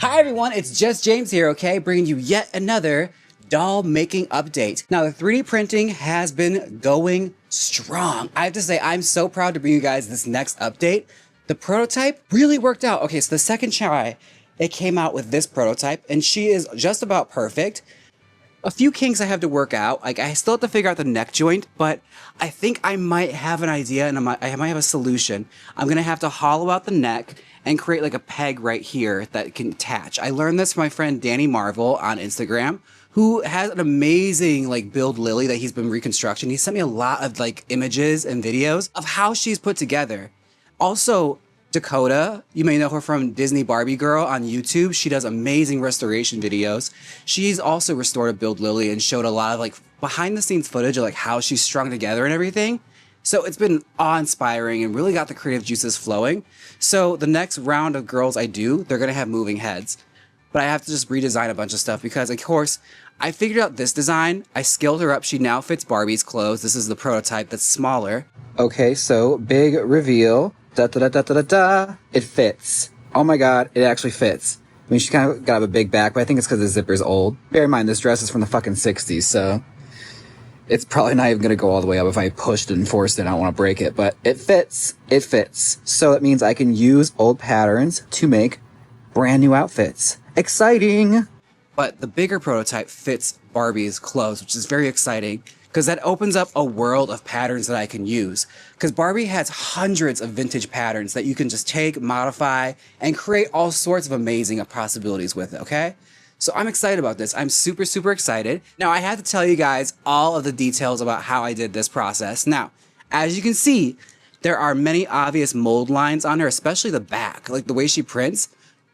Hi everyone, it's just James here, okay? Bringing you yet another doll making update. Now the 3D printing has been going strong. I have to say, I'm so proud to bring you guys this next update. The prototype really worked out. Okay, so the second try, it came out with this prototype and she is just about perfect. A few kinks I have to work out. Like I still have to figure out the neck joint, but I think I might have an idea and I might have a solution. I'm gonna have to hollow out the neck and create like a peg right here that can attach. I learned this from my friend Danny Marvel on Instagram, who has an amazing like build Lily that he's been reconstructing. He sent me a lot of like images and videos of how she's put together. Also, Dakota, you may know her from Disney Barbie Girl on YouTube. She does amazing restoration videos. She's also restored a build Lily and showed a lot of like behind the scenes footage of like how she's strung together and everything. So it's been awe-inspiring and really got the creative juices flowing. So the next round of girls I do, they're gonna have moving heads. But I have to just redesign a bunch of stuff because of course, I figured out this design. I scaled her up. She now fits Barbie's clothes. This is the prototype that's smaller. Okay, so big reveal. Da da da da da da. It fits. Oh my god, it actually fits. I mean, she's kind of got a big back, but I think it's because the zipper's old. Bear in mind, this dress is from the fucking 60s, so it's probably not even gonna go all the way up. If I pushed it and forced it, I don't want to break it, but it fits. It fits. So that means I can use old patterns to make brand new outfits. Exciting! But the bigger prototype fits Barbie's clothes, which is very exciting, because that opens up a world of patterns that I can use. Because Barbie has hundreds of vintage patterns that you can just take, modify, and create all sorts of amazing possibilities with it, okay? So I'm excited about this. I'm super, super excited. Now I have to tell you guys all of the details about how I did this process. Now, as you can see, there are many obvious mold lines on her, especially the back, like the way she prints.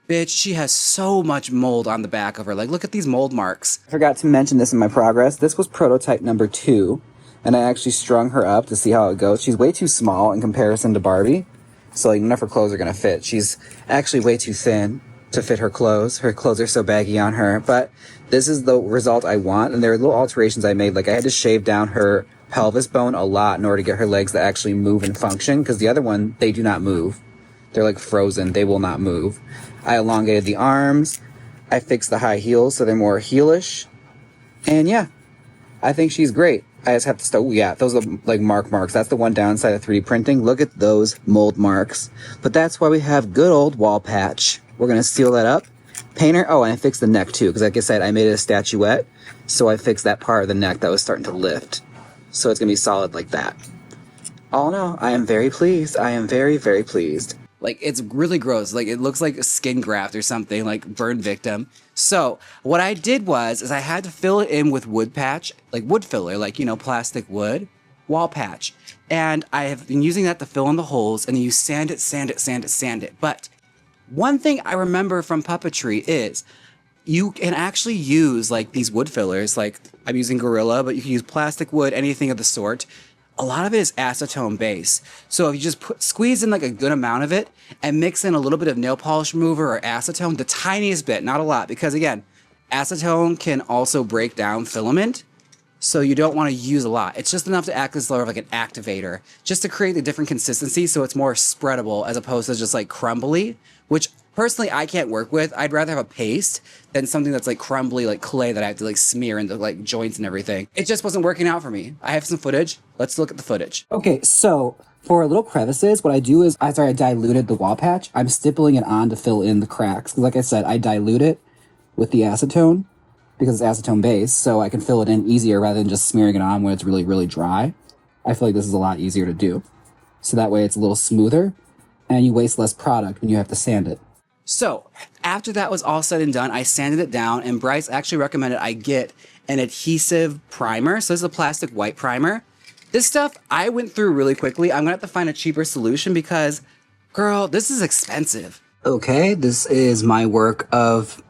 Bitch, she has so much mold on the back of her. Like, look at these mold marks. I forgot to mention this in my progress. This was prototype number 2, and I actually strung her up to see how it goes. She's way too small in comparison to Barbie, so like none of her clothes are gonna fit. She's actually way too thin to fit her clothes. Her clothes are so baggy on her, but this is the result I want, and there are little alterations I made. Like I had to shave down her pelvis bone a lot in order to get her legs to actually move and function, because the other one, they do not move. They're like frozen. They will not move. I elongated the arms. I fixed the high heels so they're more heelish. And yeah, I think she's great. I just have to start. Yeah, those are like marks. That's the one downside of 3D printing. Look at those mold marks. But that's why we have good old wall patch. We're going to seal that up. Paint her. Oh, and I fixed the neck too. Because like I said, I made it a statuette. So I fixed that part of the neck that was starting to lift. So it's going to be solid like that. All in all, I am very pleased. I am very, very pleased. Like, it's really gross. Like, it looks like a skin graft or something, like burn victim. So, what I did was I had to fill it in with wood patch, like wood filler, like, you know, plastic wood, wall patch. And I have been using that to fill in the holes, and then you sand it, sand it, sand it, sand it. But one thing I remember from puppetry is you can actually use, like, these wood fillers, like, I'm using Gorilla, but you can use plastic wood, anything of the sort. A lot of it is acetone base. So if you just squeeze in like a good amount of it and mix in a little bit of nail polish remover or acetone, the tiniest bit, not a lot, because again, acetone can also break down filament. So you don't want to use a lot. It's just enough to act as sort of like an activator, just to create a different consistency so it's more spreadable as opposed to just like crumbly, which personally I can't work with. I'd rather have a paste than something that's like crumbly, like clay that I have to like smear into like joints and everything. It just wasn't working out for me. I have some footage. Let's look at the footage. Okay, so for little crevices, what I do is I diluted the wall patch. I'm stippling it on to fill in the cracks. Because like I said, I dilute it with the acetone because it's acetone base, so I can fill it in easier rather than just smearing it on when it's really, really dry. I feel like this is a lot easier to do. So that way it's a little smoother and you waste less product when you have to sand it. So, after that was all said and done, I sanded it down, and Bryce actually recommended I get an adhesive primer. So this is a plastic white primer. This stuff I went through really quickly. I'm gonna have to find a cheaper solution because, girl, this is expensive. Okay, this is my work of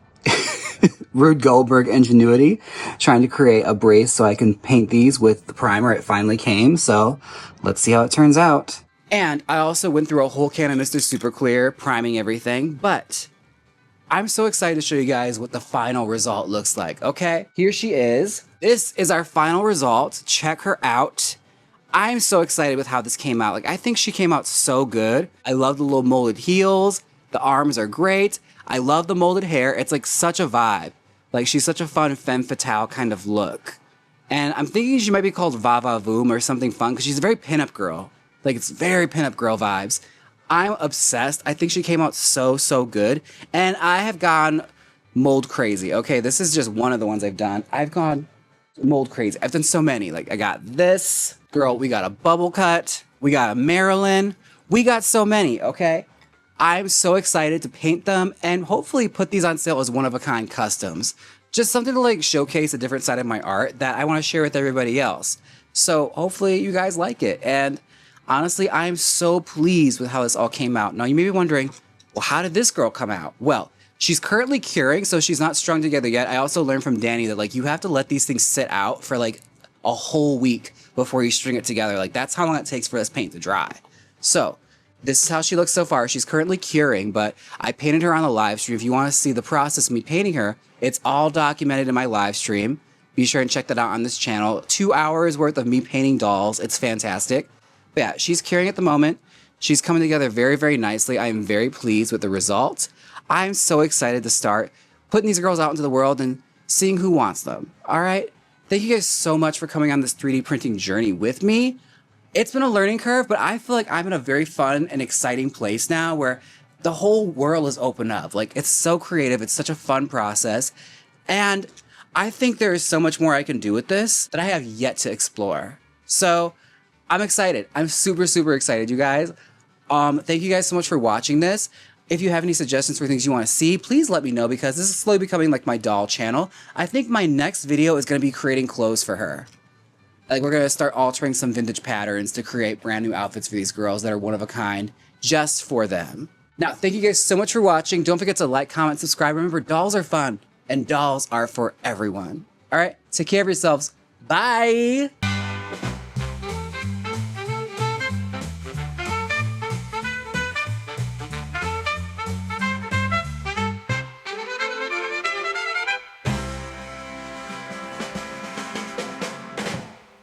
Rube Goldberg ingenuity, trying to create a brace so I can paint these with the primer. It finally came, so let's see how it turns out. And I also went through a whole can of Mr. Super Clear, priming everything, but I'm so excited to show you guys what the final result looks like, okay? Here she is. This is our final result. Check her out. I'm so excited with how this came out. Like, I think she came out so good. I love the little molded heels. The arms are great. I love the molded hair. It's like such a vibe. Like she's such a fun femme fatale kind of look. And I'm thinking she might be called Vava Voom or something fun because she's a very pinup girl. Like it's very pinup girl vibes. I'm obsessed. I think she came out so good. And I have gone mold crazy. Okay, this is just one of the ones I've done. I've gone mold crazy. I've done so many. Like I got this. Girl, we got a bubble cut. We got a Marilyn. We got so many, okay? I'm so excited to paint them and hopefully put these on sale as one-of-a-kind customs. Just something to like showcase a different side of my art that I want to share with everybody else. So hopefully you guys like it. And honestly, I'm so pleased with how this all came out. Now you may be wondering, well, how did this girl come out? Well, she's currently curing, so she's not strung together yet. I also learned from Danny that like you have to let these things sit out for like a whole week before you string it together. Like that's how long it takes for this paint to dry. So this is how she looks so far. She's currently curing, but I painted her on the live stream. If you want to see the process of me painting her, it's all documented in my live stream. Be sure and check that out on this channel. 2 hours worth of me painting dolls. It's fantastic. But yeah, she's curing at the moment. She's coming together very nicely. I am very pleased with the results. I'm so excited to start putting these girls out into the world and seeing who wants them. All right. Thank you guys so much for coming on this 3D printing journey with me. It's been a learning curve, but I feel like I'm in a very fun and exciting place now where the whole world is open up. Like it's so creative. It's such a fun process. And I think there is so much more I can do with this that I have yet to explore. So I'm excited. I'm super excited, you guys. Thank you guys so much for watching this. If you have any suggestions for things you want to see, please let me know because this is slowly becoming like my doll channel. I think my next video is going to be creating clothes for her. Like we're going to start altering some vintage patterns to create brand new outfits for these girls that are one of a kind just for them. Now, thank you guys so much for watching. Don't forget to like, comment, subscribe. Remember, dolls are fun and dolls are for everyone. All right, take care of yourselves. Bye.